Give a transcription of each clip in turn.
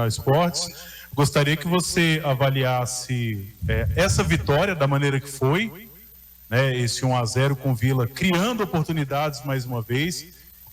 Esportes. Gostaria que você avaliasse essa vitória da maneira que foi, né, esse 1-0 com o Vila, criando oportunidades mais uma vez.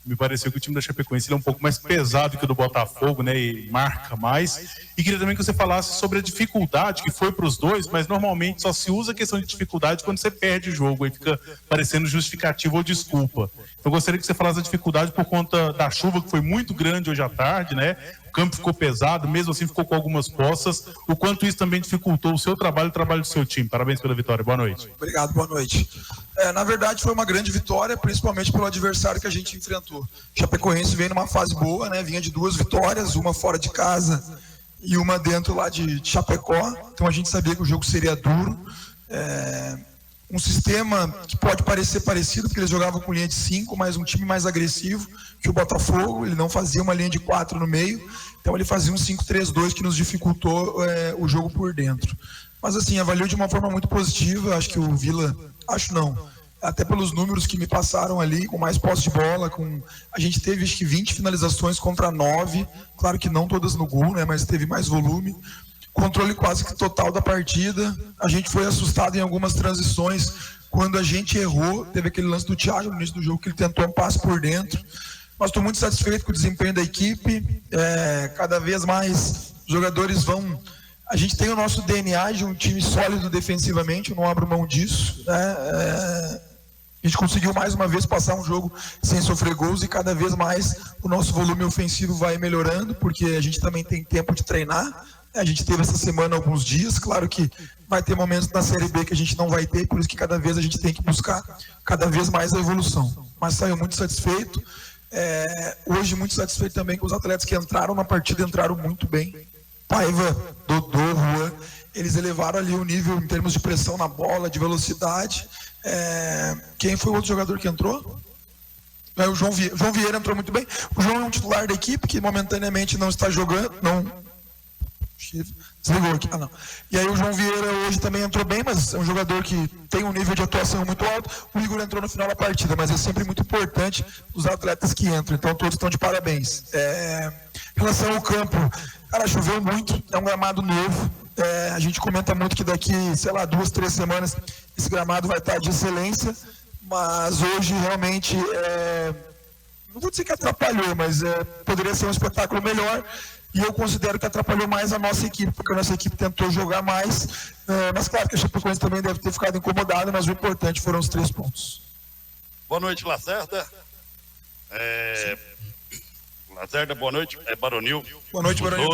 Me pareceu que o time da Chapecoense é um pouco mais pesado que o do Botafogo, né, e marca mais. E queria também que você falasse sobre a dificuldade que foi para os dois, mas normalmente só se usa a questão de dificuldade quando você perde o jogo, aí fica parecendo justificativa ou desculpa. Então gostaria que você falasse da dificuldade por conta da chuva, que foi muito grande hoje à tarde, né? O campo ficou pesado, mesmo assim ficou com algumas poças. O quanto isso também dificultou o seu trabalho e o trabalho do seu time. Parabéns pela vitória. Boa noite. Obrigado, boa noite. Na verdade foi uma grande vitória, principalmente pelo adversário que a gente enfrentou. O Chapecoense veio numa fase boa, né? Vinha de 2 vitórias, uma fora de casa e uma dentro lá de Chapecó. Então a gente sabia que o jogo seria duro. Um sistema que pode parecer parecido, porque eles jogavam com linha de 5, mas um time mais agressivo que o Botafogo. Ele não fazia uma linha de 4 no meio, então ele fazia um 5-3-2 que nos dificultou o jogo por dentro. Mas assim, avaliou de uma forma muito positiva. Acho que o Vila, até pelos números que me passaram ali, com mais posse de bola, a gente teve acho que 20 finalizações contra 9, claro que não todas no gol, né, mas teve mais volume. Controle quase que total da partida. A gente foi assustado em algumas transições. Quando a gente errou, teve aquele lance do Thiago no início do jogo, que ele tentou um passe por dentro. Mas estou muito satisfeito com o desempenho da equipe. Cada vez mais os jogadores vão... A gente tem o nosso DNA de um time sólido defensivamente, eu não abro mão disso, né? A gente conseguiu mais uma vez passar um jogo sem sofrer gols e cada vez mais o nosso volume ofensivo vai melhorando, porque a gente também tem tempo de treinar. A gente teve essa semana alguns dias, claro que vai ter momentos na Série B que a gente não vai ter, por isso que cada vez a gente tem que buscar cada vez mais a evolução. Mas saiu muito satisfeito, hoje muito satisfeito também com os atletas que entraram na partida, entraram muito bem. Paiva, Dodô, Juan, eles elevaram ali o nível em termos de pressão na bola, de velocidade. Quem foi o outro jogador que entrou? O João Vieira entrou muito bem. O João é um titular da equipe que momentaneamente não está jogando, desligou aqui. Não. E aí o João Vieira hoje também entrou bem, mas é um jogador que tem um nível de atuação muito alto. O Igor entrou no final da partida, mas é sempre muito importante os atletas que entram, então todos estão de parabéns. Em relação ao campo, cara, choveu muito, é um gramado novo. A gente comenta muito que daqui, 2, 3 semanas esse gramado vai estar de excelência, mas hoje realmente não vou dizer que atrapalhou, mas poderia ser um espetáculo melhor. E eu considero que atrapalhou mais a nossa equipe, porque a nossa equipe tentou jogar mais, mas claro que a Chapecoense também deve ter ficado incomodada, mas o importante foram os 3 pontos. Boa noite, Lacerda. Lacerda, boa noite. Baronil. Boa noite, Baronil.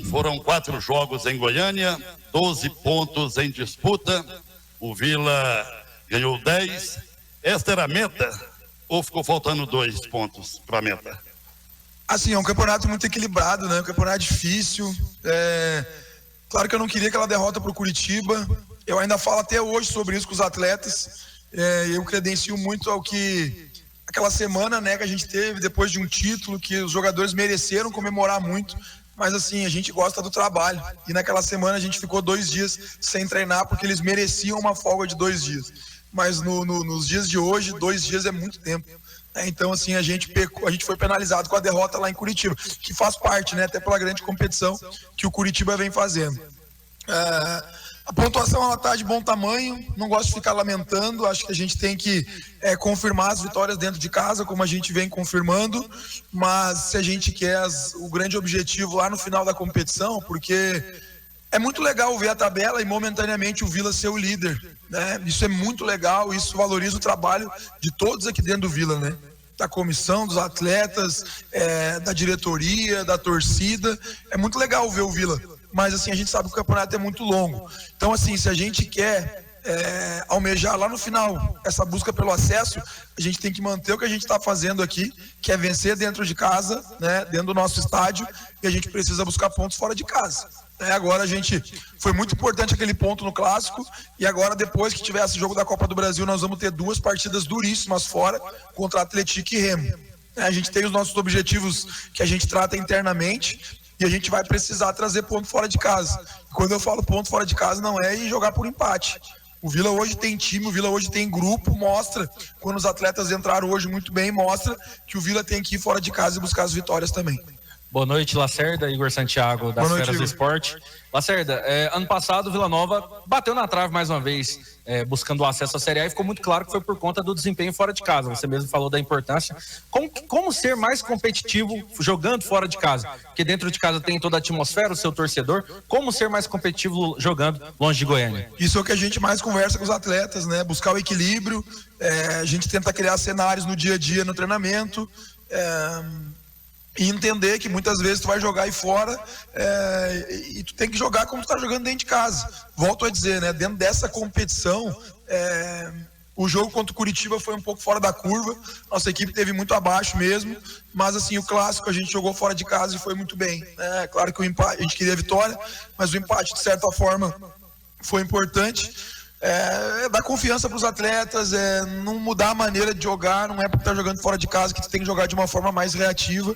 Foram 4 jogos em Goiânia, 12 pontos em disputa. O Vila ganhou 10. Esta era a meta ou ficou faltando 2 pontos para a meta? Assim, é um campeonato muito equilibrado, né? Um campeonato difícil. Claro que eu não queria aquela derrota para o Curitiba. Eu ainda falo até hoje sobre isso com os atletas. Eu credencio muito ao que aquela semana, né, que a gente teve depois de um título, que os jogadores mereceram comemorar muito. Mas assim, a gente gosta do trabalho. E naquela semana a gente ficou 2 dias sem treinar porque eles mereciam uma folga de 2 dias. Mas nos dias de hoje, 2 dias é muito tempo. Então, assim, a gente foi penalizado com a derrota lá em Curitiba, que faz parte, né, até pela grande competição que o Curitiba vem fazendo. A pontuação ela está de bom tamanho, não gosto de ficar lamentando, acho que a gente tem que confirmar as vitórias dentro de casa, como a gente vem confirmando, mas se a gente quer o grande objetivo lá no final da competição, porque é muito legal ver a tabela e momentaneamente o Vila ser o líder, né? Isso é muito legal, isso valoriza o trabalho de todos aqui dentro do Vila, né? Da comissão, dos atletas, da diretoria, da torcida. É muito legal ver o Vila, mas assim, a gente sabe que o campeonato é muito longo. Então assim, se a gente quer almejar lá no final essa busca pelo acesso, a gente tem que manter o que a gente está fazendo aqui, que é vencer dentro de casa, né? Dentro do nosso estádio, e a gente precisa buscar pontos fora de casa. Agora foi muito importante aquele ponto no Clássico, e agora depois que tiver esse jogo da Copa do Brasil, nós vamos ter 2 partidas duríssimas fora contra Atlético e Remo. A gente tem os nossos objetivos que a gente trata internamente e a gente vai precisar trazer ponto fora de casa. E quando eu falo ponto fora de casa, não é ir jogar por empate. O Vila hoje tem time, o Vila hoje tem grupo, mostra, quando os atletas entraram hoje muito bem, mostra que o Vila tem que ir fora de casa e buscar as vitórias também. Boa noite, Lacerda, Igor Santiago, das Feras do Esporte. Lacerda, ano passado o Vila Nova bateu na trave mais uma vez, buscando o acesso à Série A, e ficou muito claro que foi por conta do desempenho fora de casa. Você mesmo falou da importância. Como ser mais competitivo jogando fora de casa? Porque dentro de casa tem toda a atmosfera, o seu torcedor. Como ser mais competitivo jogando longe de Goiânia? Isso é o que a gente mais conversa com os atletas, né? Buscar o equilíbrio, a gente tenta criar cenários no dia a dia, no treinamento, e entender que muitas vezes tu vai jogar aí fora e tu tem que jogar como tu tá jogando dentro de casa. Volto a dizer, né? Dentro dessa competição, o jogo contra o Curitiba foi um pouco fora da curva, nossa equipe teve muito abaixo mesmo, mas assim, o clássico a gente jogou fora de casa e foi muito bem. Claro que o empate, a gente queria a vitória, mas o empate de certa forma foi importante. Dar confiança para os atletas, não mudar a maneira de jogar, não é porque tá jogando fora de casa que tu tem que jogar de uma forma mais reativa.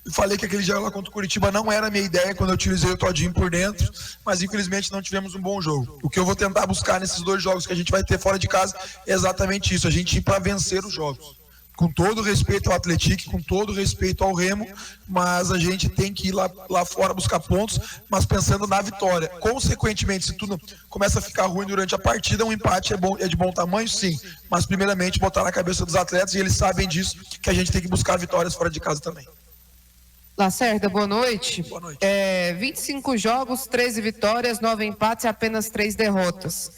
Eu falei que aquele jogo lá contra o Curitiba não era a minha ideia quando eu utilizei o Todinho por dentro, mas infelizmente não tivemos um bom jogo. O que eu vou tentar buscar nesses 2 jogos que a gente vai ter fora de casa é exatamente isso, a gente ir para vencer os jogos. Com todo respeito ao Atlético, com todo respeito ao Remo, mas a gente tem que ir lá fora buscar pontos, mas pensando na vitória. Consequentemente, se tudo começa a ficar ruim durante a partida, um empate é de bom tamanho, sim. Mas primeiramente botar na cabeça dos atletas, e eles sabem disso, que a gente tem que buscar vitórias fora de casa também. Lacerda, boa noite. Boa noite. 25 jogos, 13 vitórias, 9 empates e apenas 3 derrotas.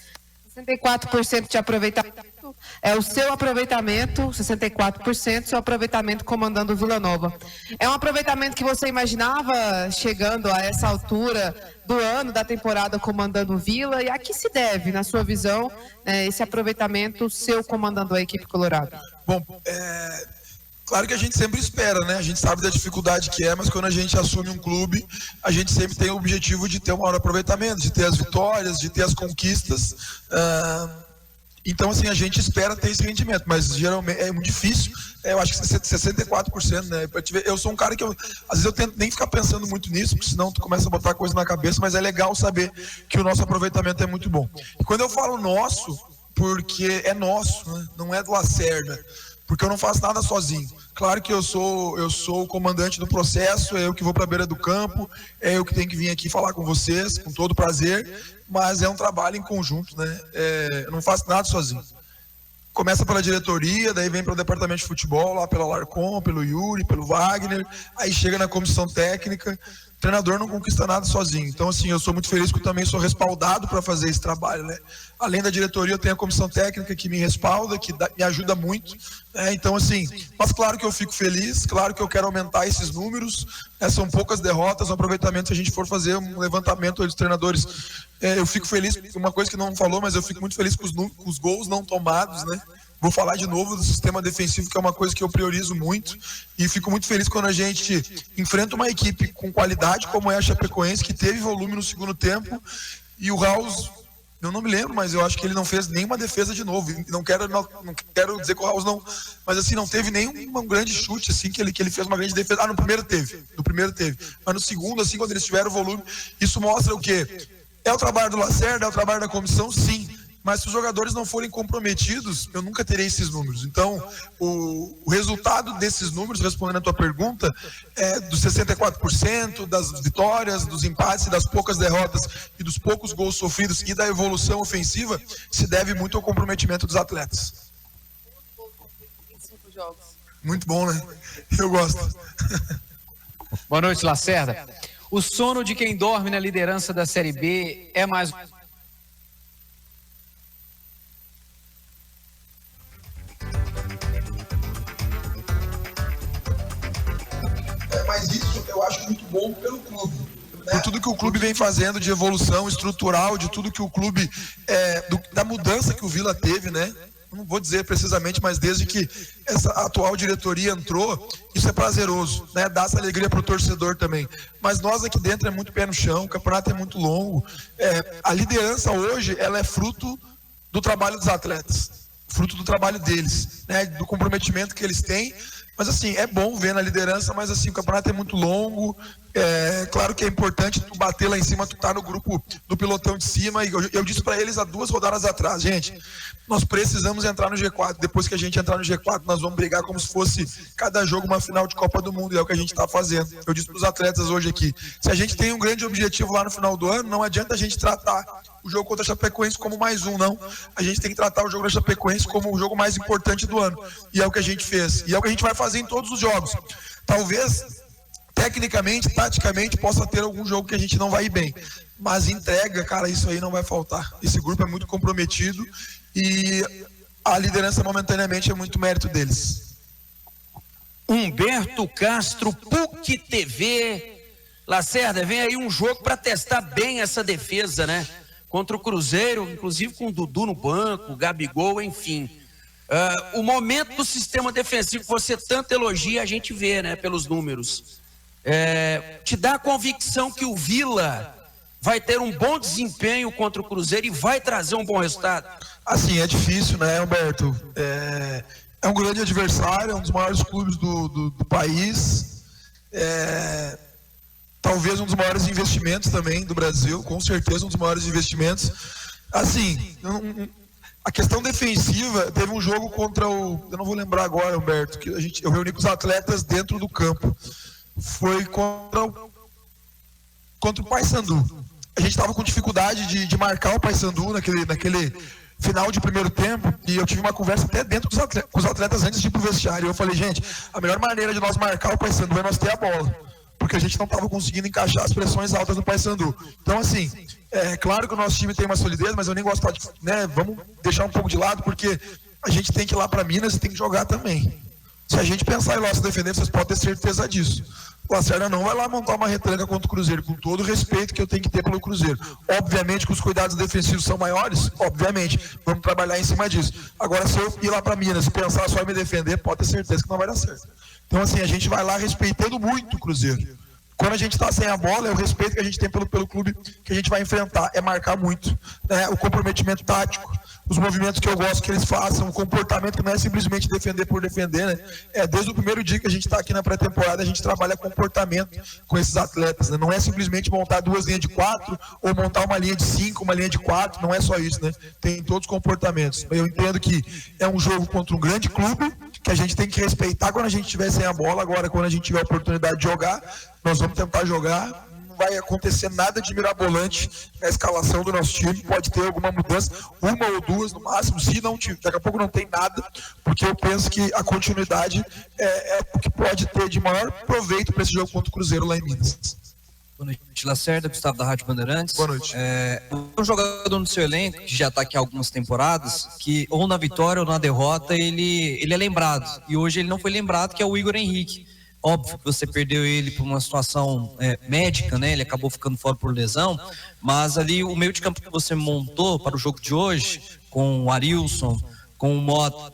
64% de aproveitamento é o seu aproveitamento, 64%, seu aproveitamento comandando o Vila Nova. É um aproveitamento que você imaginava chegando a essa altura do ano, da temporada, comandando o Vila? E a que se deve, na sua visão, esse aproveitamento seu comandando a equipe colorada? Bom, claro que a gente sempre espera, né? A gente sabe da dificuldade que é, mas quando a gente assume um clube, a gente sempre tem o objetivo de ter um maior aproveitamento, de ter as vitórias, de ter as conquistas. Então, assim, a gente espera ter esse rendimento, mas geralmente é muito difícil. Eu acho que 64%, né? Eu sou um cara que às vezes eu tento nem ficar pensando muito nisso, porque senão tu começa a botar coisa na cabeça, mas é legal saber que o nosso aproveitamento é muito bom. E quando eu falo nosso, porque é nosso, né? Não é do Lacerda. Porque eu não faço nada sozinho. Claro que eu sou o comandante do processo, é eu que vou para a beira do campo, é eu que tenho que vir aqui falar com vocês, com todo prazer, mas é um trabalho em conjunto, né? Eu não faço nada sozinho. Começa pela diretoria, daí vem para o departamento de futebol, lá pela Larcom, pelo Yuri, pelo Wagner, aí chega na comissão técnica. O treinador não conquista nada sozinho. Então, assim, eu sou muito feliz que eu também sou respaldado para fazer esse trabalho, né? Além da diretoria, eu tenho a comissão técnica que me respalda, que me ajuda muito, né? Então, assim, mas claro que eu fico feliz, claro que eu quero aumentar esses números, né? São poucas derrotas, um aproveitamento, se a gente for fazer um levantamento dos treinadores, eu fico feliz, uma coisa que não falou, mas eu fico muito feliz com os gols não tomados, né? Vou falar de novo do sistema defensivo, que é uma coisa que eu priorizo muito, e fico muito feliz quando a gente enfrenta uma equipe com qualidade, como é a Chapecoense, que teve volume no segundo tempo, e o Raus, eu não me lembro, mas eu acho que ele não fez nenhuma defesa de novo. Não quero dizer que o Raus não, mas assim, não teve nenhum grande chute, assim, que ele fez uma grande defesa. No primeiro teve, mas no segundo, assim, quando eles tiveram volume, isso mostra o quê? É o trabalho do Lacerda, é o trabalho da comissão, sim. Mas se os jogadores não forem comprometidos, eu nunca terei esses números. Então, o resultado desses números, respondendo a tua pergunta, é dos 64%, das vitórias, dos empates, das poucas derrotas e dos poucos gols sofridos e da evolução ofensiva, se deve muito ao comprometimento dos atletas. Muito bom, né? Eu gosto. Boa noite, Lacerda. O sono de quem dorme na liderança da Série B é mais... Mas isso eu acho muito bom pelo clube, né? Por tudo que o clube vem fazendo de evolução estrutural, de tudo que o clube, da mudança que o Vila teve, né? Não vou dizer precisamente, mas desde que essa atual diretoria entrou, isso é prazeroso, né? Dá essa alegria para o torcedor também. Mas nós aqui dentro é muito pé no chão, o campeonato é muito longo. A liderança hoje, ela é fruto do trabalho dos atletas, fruto do trabalho deles, né? Do comprometimento que eles têm. Mas assim, é bom ver na liderança, mas assim, o campeonato é muito longo. Claro que é importante tu bater lá em cima, tu tá no grupo do pelotão de cima. E eu disse para eles há 2 rodadas atrás, gente, nós precisamos entrar no G4. Depois que a gente entrar no G4, nós vamos brigar como se fosse cada jogo uma final de Copa do Mundo. E é o que a gente está fazendo. Eu disse para os atletas hoje aqui, se a gente tem um grande objetivo lá no final do ano, não adianta a gente tratar o jogo contra a Chapecoense como mais um, não. A gente tem que tratar o jogo da Chapecoense como o jogo mais importante do ano. E é o que a gente fez. E é o que a gente vai fazer em todos os jogos. Talvez, tecnicamente, taticamente, possa ter algum jogo que a gente não vai ir bem. Mas entrega, cara, isso aí não vai faltar. Esse grupo é muito comprometido e a liderança momentaneamente é muito mérito deles. Humberto Castro, PUC TV. Lacerda, vem aí um jogo para testar bem essa defesa, né? Contra o Cruzeiro, inclusive com o Dudu no banco, o Gabigol, enfim. O momento do sistema defensivo que você tanto elogia, a gente vê, né, pelos números. Te dá a convicção que o Vila vai ter um bom desempenho contra o Cruzeiro e vai trazer um bom resultado? Assim, é difícil, né, Humberto? É um grande adversário, é um dos maiores clubes do país. Talvez um dos maiores investimentos também do Brasil, com certeza um dos maiores investimentos. Assim, a questão defensiva, teve um jogo contra eu não vou lembrar agora, Humberto, que eu reuni com os atletas dentro do campo. Foi contra o Paysandu. A gente estava com dificuldade de marcar o Paysandu naquele final de primeiro tempo, e eu tive uma conversa até dentro com os atletas antes de ir pro vestiário. Eu falei, gente, a melhor maneira de nós marcar o Paysandu é nós ter a bola, porque a gente não estava conseguindo encaixar as pressões altas no Paysandu. Então, assim, é claro que o nosso time tem uma solidez, mas eu nem gosto de, né, vamos deixar um pouco de lado, porque a gente tem que ir lá para Minas e tem que jogar também. Se a gente pensar em lá se defender, vocês podem ter certeza disso. O Lacerda não vai lá montar uma retranca contra o Cruzeiro, com todo o respeito que eu tenho que ter pelo Cruzeiro. Obviamente que os cuidados defensivos são maiores, obviamente, vamos trabalhar em cima disso. Agora, se eu ir lá para Minas e pensar só em me defender, pode ter certeza que não vai dar certo. Então, assim, a gente vai lá respeitando muito o Cruzeiro. Quando a gente está sem a bola, é o respeito que a gente tem pelo clube que a gente vai enfrentar, é marcar muito, né? O comprometimento tático, os movimentos que eu gosto que eles façam, o comportamento que não é simplesmente defender por defender, né? Desde o primeiro dia que a gente está aqui na pré-temporada, a gente trabalha comportamento com esses atletas, né? Não é simplesmente montar 2 linhas de 4 ou montar uma linha de 5, uma linha de 4, não é só isso, né? Tem todos os comportamentos. Eu entendo que é um jogo contra um grande clube, que a gente tem que respeitar quando a gente estiver sem a bola. Agora, quando a gente tiver a oportunidade de jogar, nós vamos tentar jogar. Não vai acontecer nada de mirabolante na escalação do nosso time, pode ter alguma mudança, 1 ou 2 no máximo, se não tiver, daqui a pouco não tem nada, porque eu penso que a continuidade é o que pode ter de maior proveito para esse jogo contra o Cruzeiro lá em Minas. Boa noite, Lacerda, Gustavo da Rádio Bandeirantes. Boa noite. Um jogador no seu elenco, que já está aqui há algumas temporadas, que ou na vitória ou na derrota ele é lembrado, e hoje ele não foi lembrado, que é o Igor Henrique. Óbvio que você perdeu ele por uma situação médica, né? Ele acabou ficando fora por lesão, mas ali o meio de campo que você montou para o jogo de hoje, com o Arilson, com o Mota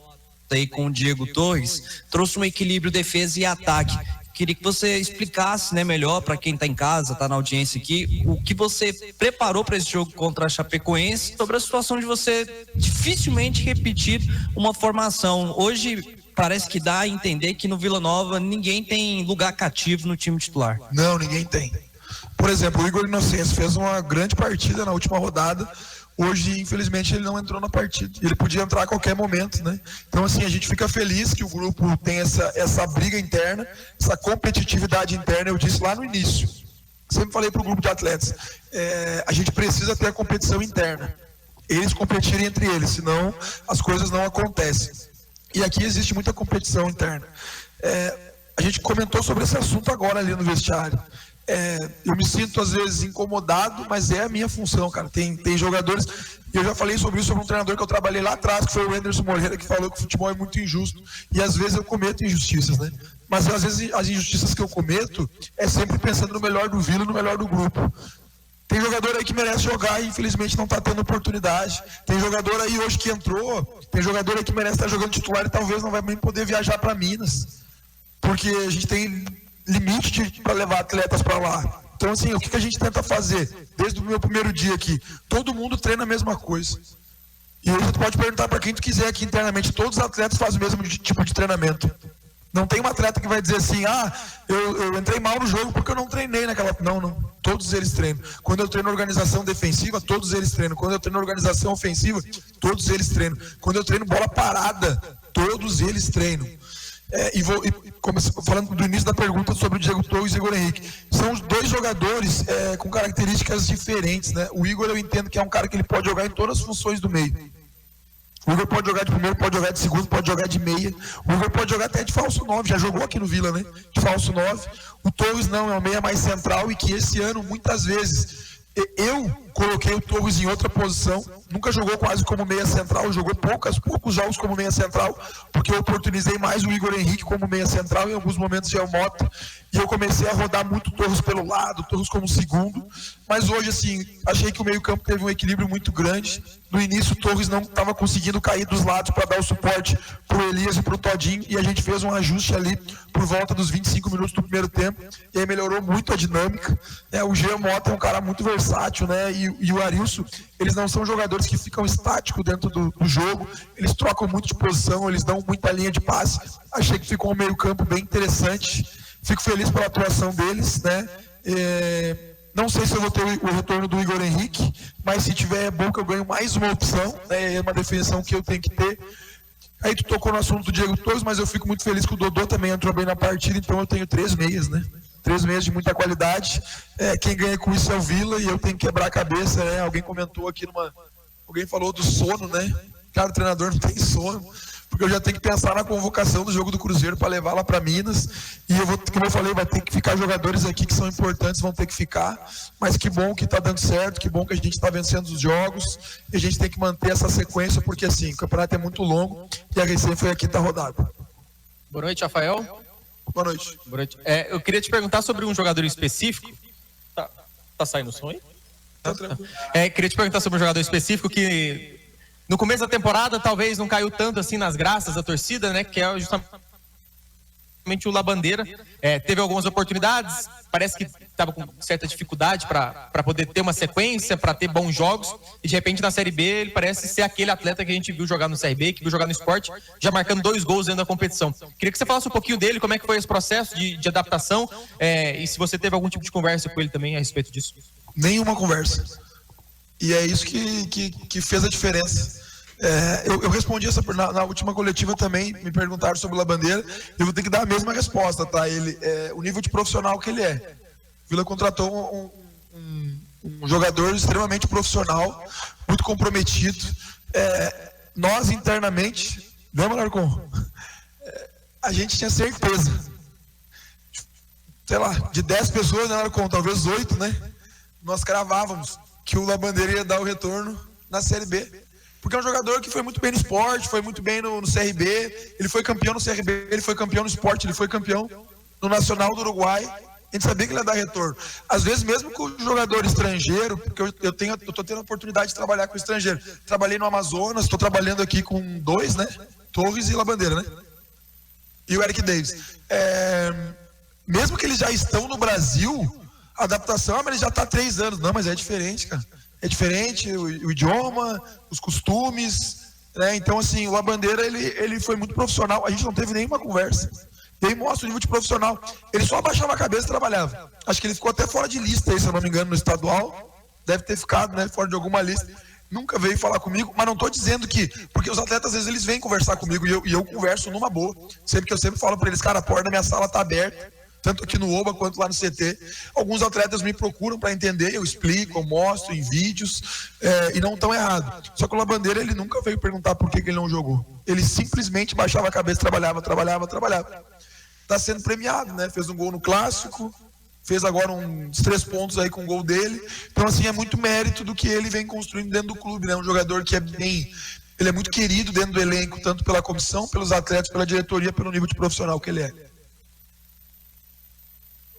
e com o Diego Torres, trouxe um equilíbrio defesa e ataque. Queria que você explicasse, né, melhor para quem está em casa, está na audiência aqui, o que você preparou para esse jogo contra a Chapecoense, sobre a situação de você dificilmente repetir uma formação. Hoje parece que dá a entender que no Vila Nova ninguém tem lugar cativo no time titular. Não, ninguém tem. Por exemplo, o Igor Inocêncio fez uma grande partida na última rodada. Hoje, infelizmente, ele não entrou na partida. Ele podia entrar a qualquer momento, né? Então, assim, a gente fica feliz que o grupo tem essa briga interna, essa competitividade interna. Eu disse lá no início, sempre falei para o grupo de atletas, a gente precisa ter a competição interna. Eles competirem entre eles, senão as coisas não acontecem. E aqui existe muita competição interna. A gente comentou sobre esse assunto agora ali no vestiário. Eu me sinto às vezes incomodado, mas é a minha função, cara. Tem jogadores, e eu já falei sobre isso sobre um treinador que eu trabalhei lá atrás, que foi o Anderson Moreira, que falou que o futebol é muito injusto, e às vezes eu cometo injustiças, né? Mas às vezes as injustiças que eu cometo é sempre pensando no melhor do Vila, no melhor do grupo. Tem jogador aí que merece jogar e infelizmente não está tendo oportunidade. Tem jogador aí hoje que entrou, tem jogador aí que merece estar jogando titular e talvez não vai nem poder viajar para Minas, porque a gente tem limite para levar atletas para lá. Então, assim, o que a gente tenta fazer desde o meu primeiro dia aqui? Todo mundo treina a mesma coisa. E aí você pode perguntar para quem tu quiser aqui internamente, todos os atletas fazem o mesmo tipo de treinamento. Não tem um atleta que vai dizer assim, eu entrei mal no jogo porque eu não treinei naquela... Não. Todos eles treinam. Quando eu treino organização defensiva, todos eles treinam. Quando eu treino organização ofensiva, todos eles treinam. Quando eu treino bola parada, todos eles treinam. Falando do início da pergunta sobre o Diego Torres e o Igor Henrique, são os dois jogadores com características diferentes, né? O Igor, eu entendo que é um cara que ele pode jogar em todas as funções do meio. O Igor pode jogar de primeiro, pode jogar de segundo, pode jogar de meia. O Igor pode jogar até de falso 9, já jogou aqui no Vila, né? De falso 9. O Torres não, é um meia mais central e que esse ano, muitas vezes, eu coloquei o Torres em outra posição. Nunca jogou quase como meia central, jogou poucos jogos como meia central, porque eu oportunizei mais o Igor Henrique como meia central, em alguns momentos já é o Mota, e eu comecei a rodar muito o Torres pelo lado, o Torres como segundo, mas hoje, assim, achei que o meio-campo teve um equilíbrio muito grande. No início, o Torres não estava conseguindo cair dos lados para dar o suporte para o Elias e para o Todinho, e a gente fez um ajuste ali por volta dos 25 minutos do primeiro tempo, e aí melhorou muito a dinâmica. O Jean Mota é um cara muito versátil, né? E o Arilson, eles não são jogadores que ficam estáticos dentro do jogo, eles trocam muito de posição, eles dão muita linha de passe. Achei que ficou um meio-campo bem interessante, fico feliz pela atuação deles, né? Não sei se eu vou ter o retorno do Igor Henrique, mas se tiver é bom que eu ganho mais uma opção, né? É uma definição que eu tenho que ter. Aí tu tocou no assunto do Diego Torres, mas eu fico muito feliz que o Dodô também entrou bem na partida, então eu tenho 3 meias, né? 3 meias de muita qualidade. Quem ganha com isso é o Vila e eu tenho que quebrar a cabeça, né? Alguém comentou aqui alguém falou do sono, né? Cara, o treinador não tem sono, porque eu já tenho que pensar na convocação do jogo do Cruzeiro para levar lá para Minas, e como eu falei, vai ter que ficar jogadores aqui que são importantes, vão ter que ficar, mas que bom que está dando certo, que bom que a gente está vencendo os jogos, e a gente tem que manter essa sequência, porque assim, o campeonato é muito longo, e a recém foi a quinta rodada. Boa noite, Rafael. Boa noite. Boa noite. Eu queria te perguntar sobre um jogador específico. Tá saindo o som aí? Tá tranquilo. Queria te perguntar sobre um jogador específico que no começo da temporada talvez não caiu tanto assim nas graças da torcida, né? Que é justamente o Labandeira. Teve algumas oportunidades, parece que estava com certa dificuldade para poder ter uma sequência, para ter bons jogos, e de repente na Série B ele parece ser aquele atleta que a gente viu jogar no CRB, que viu jogar no Sport, já marcando 2 gols dentro da competição. Queria que você falasse um pouquinho dele, como é que foi esse processo de adaptação, e se você teve algum tipo de conversa com ele também a respeito disso. Nenhuma conversa. E é isso que fez a diferença. Eu respondi na última coletiva também, me perguntaram sobre o Labandeira, eu vou ter que dar a mesma resposta, tá? O nível de profissional que ele é. O Vila contratou um jogador extremamente profissional, muito comprometido. Nós internamente, né, Malarcon? A gente tinha certeza, sei lá, de 10 pessoas, né, Malarcon? Talvez 8, né? Nós cravávamos que o Labandeira ia dar o retorno na Série B. Porque é um jogador que foi muito bem no Sport, foi muito bem no CRB, ele foi campeão no CRB, ele foi campeão no Sport, ele foi campeão no Nacional do Uruguai. A gente sabia que ele ia dar retorno. Às vezes, mesmo com o jogador estrangeiro, porque eu tô tendo a oportunidade de trabalhar com estrangeiro. Trabalhei no Amazonas, estou trabalhando aqui com 2, né? Torres e Labandeira, né? E o Eric Davis. Mesmo que eles já estão no Brasil, a adaptação, mas ele já está há 3 anos. Não, mas é diferente, cara. É diferente o idioma, os costumes, né? Então, assim, o Labandeira, ele foi muito profissional. A gente não teve nenhuma conversa. E aí mostra o nível de profissional. Ele só abaixava a cabeça e trabalhava. Acho que ele ficou até fora de lista aí, se eu não me engano, no estadual. Deve ter ficado, né, fora de alguma lista. Nunca veio falar comigo, mas não estou dizendo que... Porque os atletas, às vezes, eles vêm conversar comigo e eu converso numa boa. Eu sempre falo para eles, cara, a porta da minha sala está aberta. Tanto aqui no Oba quanto lá no CT. Alguns atletas me procuram para entender, eu explico, eu mostro em vídeos, e não estão errado. Só que o Labandeira, ele nunca veio perguntar por que ele não jogou. Ele simplesmente baixava a cabeça, trabalhava. Está sendo premiado, né? Fez um gol no Clássico, fez agora uns 3 pontos aí com o gol dele. Então, assim, é muito mérito do que ele vem construindo dentro do clube, né? Um jogador que ele é muito querido dentro do elenco, tanto pela comissão, pelos atletas, pela diretoria, pelo nível de profissional que ele é.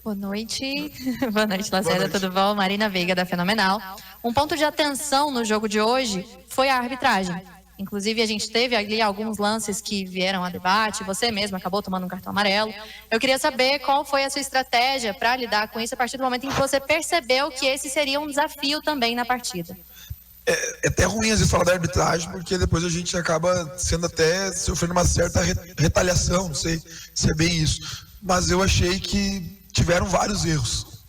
Boa noite. Boa noite, Lacerda, tudo bom? Marina Veiga, da Fenomenal. Um ponto de atenção no jogo de hoje foi a arbitragem. Inclusive, a gente teve ali alguns lances que vieram a debate, você mesmo acabou tomando um cartão amarelo. Eu queria saber qual foi a sua estratégia para lidar com isso a partir do momento em que você percebeu que esse seria um desafio também na partida. É até ruim às vezes falar da arbitragem, porque depois a gente acaba sendo até sofrendo uma certa retaliação, não sei se é bem isso. Mas eu achei que tiveram vários erros.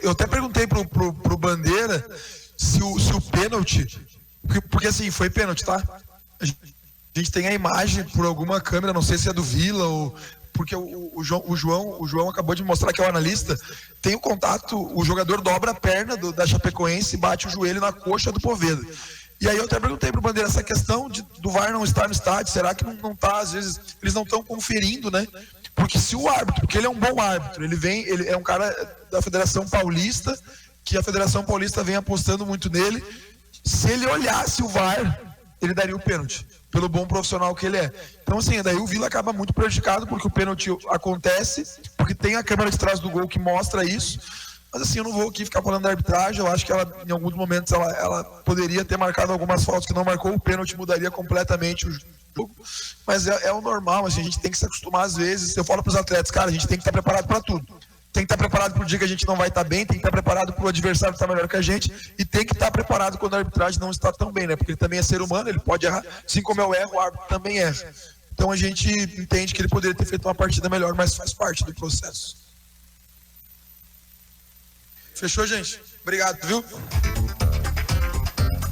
Eu até perguntei pro Bandeira se o pênalti, porque assim, foi pênalti, tá? A gente tem a imagem por alguma câmera, não sei se é do Vila ou... Porque o João acabou de mostrar que é o analista, tem o contato, o jogador dobra a perna da Chapecoense e bate o joelho na coxa do Poveda. E aí eu até perguntei pro Bandeira essa questão do VAR não estar no estádio, será que não tá, às vezes, eles não estão conferindo, né? Porque se o árbitro, porque ele é um bom árbitro, ele é um cara da Federação Paulista, que a Federação Paulista vem apostando muito nele, se ele olhasse o VAR, ele daria o pênalti, pelo bom profissional que ele é. Então, assim, daí o Vila acaba muito prejudicado, porque o pênalti acontece, porque tem a câmera de trás do gol que mostra isso. Mas, assim, eu não vou aqui ficar falando da arbitragem. Eu acho que ela, em alguns momentos, ela poderia ter marcado algumas faltas que não marcou. O pênalti mudaria completamente o jogo. Mas é o normal, assim, a gente tem que se acostumar às vezes. Eu falo para os atletas, cara, a gente tem que estar preparado para tudo. Tem que estar preparado para o dia que a gente não vai estar bem, tem que estar preparado para o adversário estar melhor que a gente e tem que estar preparado quando a arbitragem não está tão bem, né? Porque ele também é ser humano, ele pode errar, assim como eu erro, o árbitro também erra. Então a gente entende que ele poderia ter feito uma partida melhor, mas faz parte do processo. Fechou, gente? Obrigado, viu?